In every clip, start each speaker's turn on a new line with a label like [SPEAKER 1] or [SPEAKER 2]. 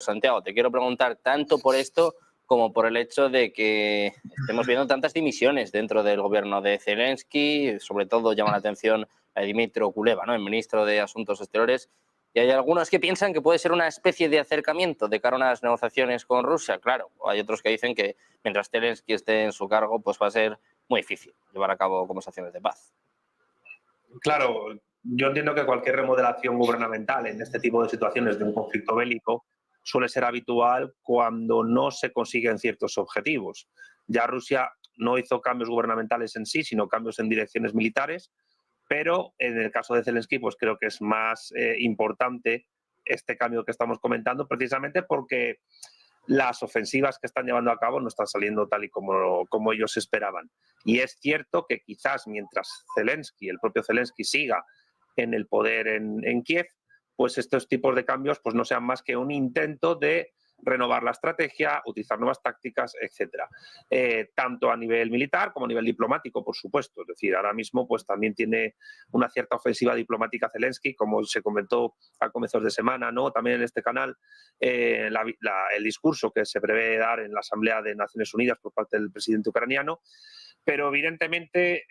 [SPEAKER 1] Santiago, te quiero preguntar tanto por esto como por el hecho de que estemos viendo tantas dimisiones dentro del gobierno de Zelensky. Sobre todo llama la atención a Dmytro Kuleba, ¿no?, el ministro de Asuntos Exteriores, y hay algunos que piensan que puede ser una especie de acercamiento de cara a unas negociaciones con Rusia. Claro, hay otros que dicen que mientras Zelensky esté en su cargo, pues va a ser muy difícil llevar a cabo conversaciones de paz.
[SPEAKER 2] Claro, yo entiendo que cualquier remodelación gubernamental en este tipo de situaciones de un conflicto bélico suele ser habitual cuando no se consiguen ciertos objetivos. Ya Rusia no hizo cambios gubernamentales en sí, sino cambios en direcciones militares, pero en el caso de Zelensky pues creo que es más importante este cambio que estamos comentando, precisamente porque las ofensivas que están llevando a cabo no están saliendo tal y como ellos esperaban. Y es cierto que quizás mientras Zelensky, el propio Zelensky, siga en el poder en Kiev, pues estos tipos de cambios pues no sean más que un intento de renovar la estrategia, utilizar nuevas tácticas, etcétera. Tanto a nivel militar como a nivel diplomático, por supuesto. Es decir, ahora mismo pues también tiene una cierta ofensiva diplomática Zelensky, como se comentó a comienzos de semana, ¿no?, también en este canal, el discurso que se prevé dar en la Asamblea de Naciones Unidas por parte del presidente ucraniano. Pero evidentemente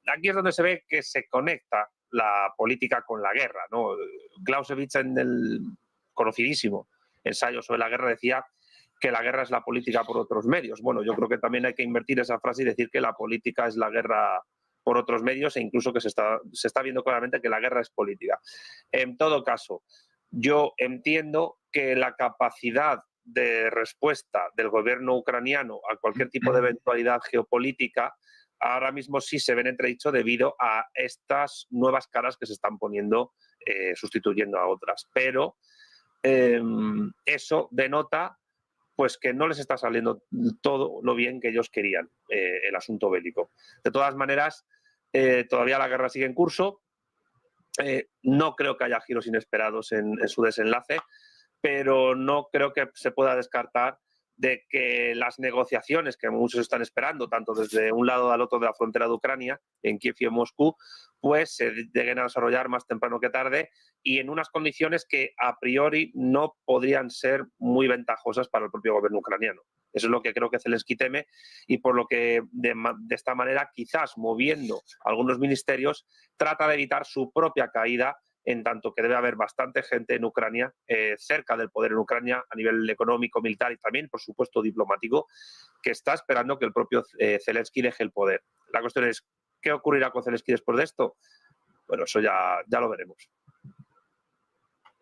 [SPEAKER 2] aquí es donde se ve que se conecta la política con la guerra, ¿no? Clausewitz, en el conocidísimo ensayo sobre la guerra, decía que la guerra es la política por otros medios. Bueno, yo creo que también hay que invertir esa frase y decir que la política es la guerra por otros medios, e incluso que se está viendo claramente que la guerra es política. En todo caso, yo entiendo que la capacidad de respuesta del gobierno ucraniano a cualquier tipo de eventualidad geopolítica ahora mismo sí se ven entredicho debido a estas nuevas caras que se están poniendo, sustituyendo a otras. Pero eso denota pues que no les está saliendo todo lo bien que ellos querían el asunto bélico. De todas maneras, todavía la guerra sigue en curso. No creo que haya giros inesperados en su desenlace, pero no creo que se pueda descartar de que las negociaciones que muchos están esperando, tanto desde un lado al otro de la frontera de Ucrania, en Kiev y en Moscú, pues se lleguen a desarrollar más temprano que tarde y en unas condiciones que a priori no podrían ser muy ventajosas para el propio gobierno ucraniano. Eso es lo que creo que Zelensky teme, y por lo que de esta manera, quizás moviendo algunos ministerios, trata de evitar su propia caída, en tanto que debe haber bastante gente en Ucrania, cerca del poder en Ucrania, a nivel económico, militar y también, por supuesto, diplomático, que está esperando que el propio Zelensky deje el poder. La cuestión es, ¿qué ocurrirá con Zelensky después de esto? Bueno, eso ya lo veremos.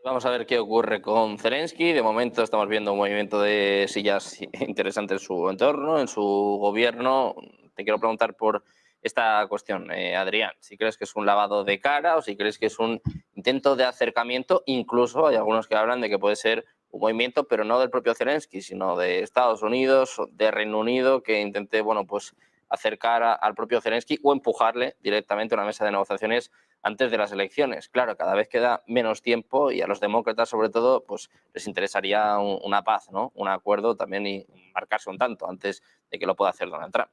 [SPEAKER 1] Vamos a ver qué ocurre con Zelensky. De momento estamos viendo un movimiento de sillas interesante en su entorno, en su gobierno. Te quiero preguntar por esta cuestión, Adrián, si crees que es un lavado de cara o si crees que es un intento de acercamiento. Incluso hay algunos que hablan de que puede ser un movimiento, pero no del propio Zelensky, sino de Estados Unidos, de Reino Unido, que intente, bueno, pues acercar al propio Zelensky o empujarle directamente a una mesa de negociaciones antes de las elecciones. Claro, cada vez queda menos tiempo y a los demócratas, sobre todo, pues les interesaría una paz, ¿no?, un acuerdo también, y marcarse un tanto antes de que lo pueda hacer Donald Trump.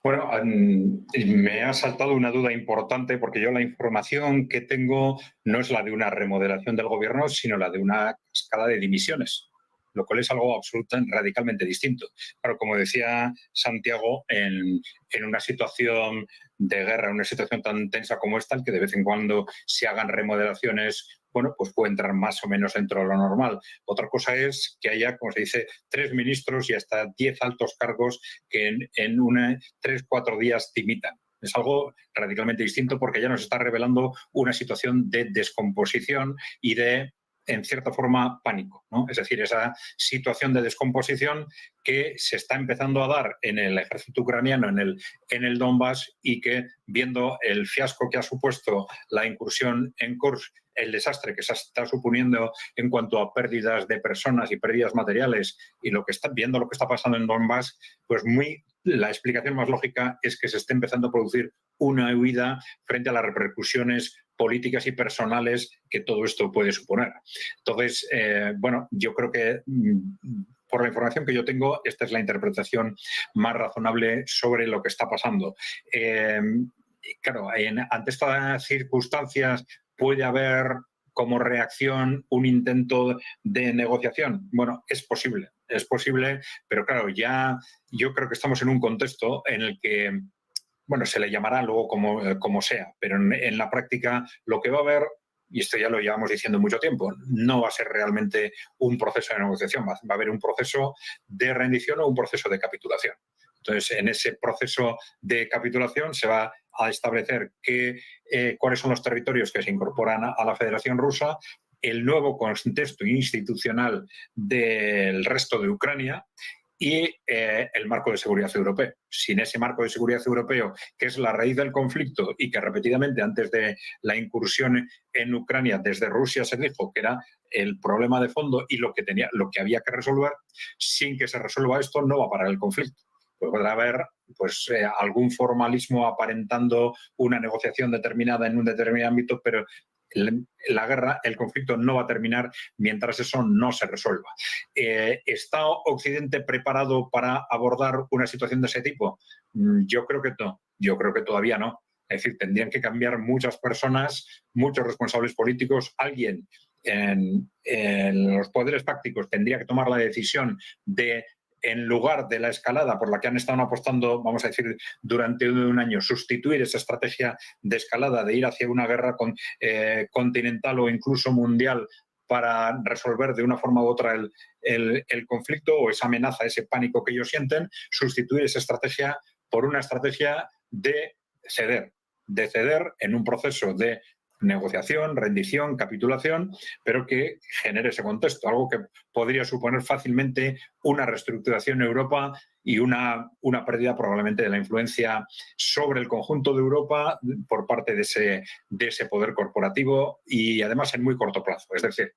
[SPEAKER 3] Bueno, me ha saltado una duda importante, porque yo la información que tengo no es la de una remodelación del gobierno, sino la de una cascada de dimisiones, lo cual es algo absolutamente, radicalmente distinto. Claro, como decía Santiago, en una situación de guerra, en una situación tan tensa como esta, el que de vez en cuando se hagan remodelaciones, bueno, pues puede entrar más o menos dentro de lo normal. Otra cosa es que haya, como se dice, 3 ministros y hasta 10 altos cargos que en 3-4 días dimitan. Es algo radicalmente distinto, porque ya nos está revelando una situación de descomposición y de, en cierta forma, pánico, ¿no? Es decir, esa situación de descomposición que se está empezando a dar en el ejército ucraniano, en el Donbass, y que, viendo el fiasco que ha supuesto la incursión en Kursk, el desastre que se está suponiendo en cuanto a pérdidas de personas y pérdidas materiales, y viendo lo que está pasando en Donbass, pues la explicación más lógica es que se esté empezando a producir una huida frente a las repercusiones políticas y personales que todo esto puede suponer. Entonces, bueno, yo creo que por la información que yo tengo, esta es la interpretación más razonable sobre lo que está pasando. Claro, ante estas circunstancias puede haber como reacción un intento de negociación. Bueno, es posible, pero claro, ya yo creo que estamos en un contexto en el que, bueno, se le llamará luego como sea, pero en la práctica lo que va a haber, y esto ya lo llevamos diciendo mucho tiempo, no va a ser realmente un proceso de negociación, va a haber un proceso de rendición o un proceso de capitulación. Entonces, en ese proceso de capitulación se va a establecer cuáles son los territorios que se incorporan a la Federación Rusa, el nuevo contexto institucional del resto de Ucrania y el marco de seguridad europeo. Sin ese marco de seguridad europeo, que es la raíz del conflicto y que repetidamente antes de la incursión en Ucrania desde Rusia se dijo que era el problema de fondo y lo que había que resolver, sin que se resuelva esto no va a parar el conflicto. Podrá haber algún formalismo aparentando una negociación determinada en un determinado ámbito, pero la guerra, el conflicto no va a terminar mientras eso no se resuelva. ¿Está Occidente preparado para abordar una situación de ese tipo? Yo creo que no, yo creo que todavía no. Es decir, tendrían que cambiar muchas personas, muchos responsables políticos, alguien en los poderes fácticos tendría que tomar la decisión de, en lugar de la escalada por la que han estado apostando, vamos a decir, durante un año, sustituir esa estrategia de escalada, de ir hacia una guerra continental o incluso mundial para resolver de una forma u otra el conflicto o esa amenaza, ese pánico que ellos sienten, sustituir esa estrategia por una estrategia de ceder en un proceso de negociación, rendición, capitulación, pero que genere ese contexto, algo que podría suponer fácilmente una reestructuración en Europa y una pérdida probablemente de la influencia sobre el conjunto de Europa por parte de ese poder corporativo y además en muy corto plazo. Es decir,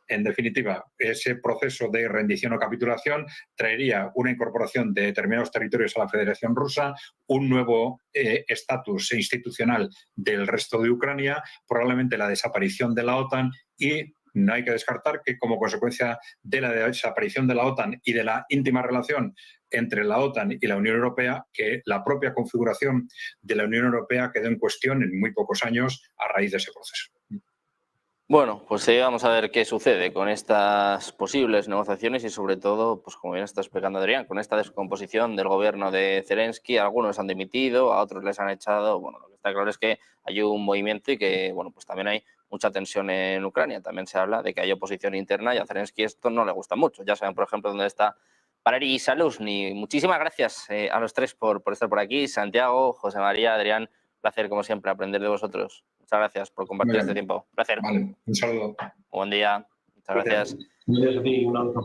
[SPEAKER 3] en definitiva, ese proceso de rendición o capitulación traería una incorporación de determinados territorios a la Federación Rusa, un nuevo estatus institucional del resto de Ucrania, probablemente la desaparición de la OTAN y no hay que descartar que como consecuencia de la desaparición de la OTAN y de la íntima relación entre la OTAN y la Unión Europea, que la propia configuración de la Unión Europea quedó en cuestión en muy pocos años a raíz de ese proceso.
[SPEAKER 1] Bueno, pues vamos a ver qué sucede con estas posibles negociaciones y sobre todo, pues como bien está explicando Adrián, con esta descomposición del gobierno de Zelensky. Algunos han dimitido, a otros les han echado. Bueno, lo que está claro es que hay un movimiento y que, bueno, pues también hay mucha tensión en Ucrania. También se habla de que hay oposición interna y a Zelensky esto no le gusta mucho. Ya saben, por ejemplo, dónde está Valeri Zaluzhny. Muchísimas gracias a los tres por estar por aquí. Santiago, José María, Adrián, placer como siempre aprender de vosotros. Muchas gracias por compartir este tiempo. Placer.
[SPEAKER 3] Vale, un saludo.
[SPEAKER 1] Buen día. Muchas gracias.
[SPEAKER 2] Gracias a ti, un abrazo.